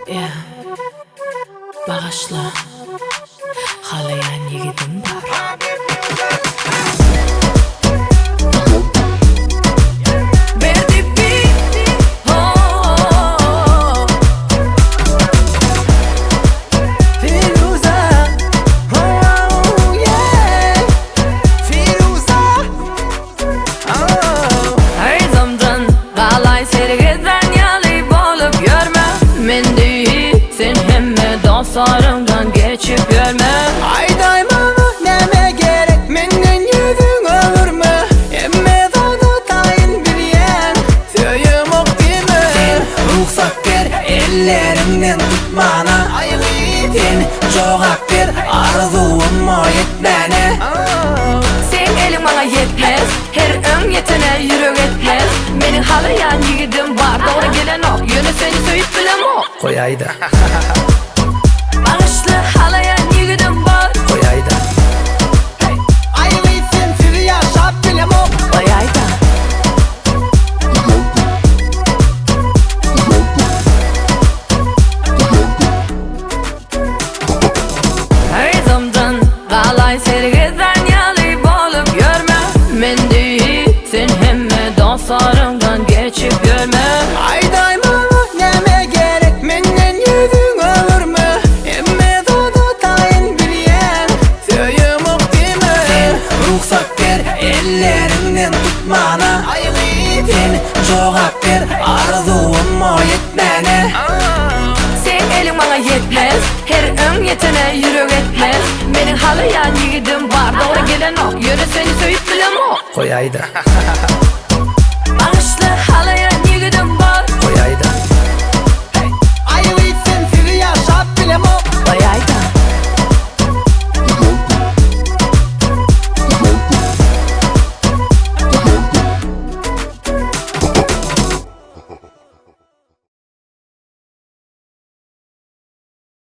Yeah. Bağışla, halayan yigidim var. Sarımdan geçip görme. Aydayma neme gerek menden yüzün olur mu? Emme dağda tayin bilyen söyüm ok değil mi? Sen ruhsat ver ellerimden tutmana. Sen cevap ver arzuğumu yetmene. Sen elin bana yetmez, her ön yetene yürek etmez. Menin halayan yigidim var, doğru gelen o. Yönü seni söyüp bilem o. Koy ayda. Bağışla, halayan yigidim var. Koy ayda. Aylıysın sizi yaşap bilem o. Koy ayda. Her zamdan qalay sergeden yalı bolup görme. Men değil, sen hemme dostlarımdan geçip görme. Aydayma neme gerek menden yüzün olur mu? Emme dağda tayin bilyen söyüm ok değil mi? Sen ruhsat ver ellerimden tutmana. Sen cevap ver arzuğumu yetmene. Sen elin bana yetmez, her ön yetene yürek etmez. Menin halayan yigidim var, doğru gelen o. Yönü seni söyüp bilem o. Koy ayda. Bağışla, halayan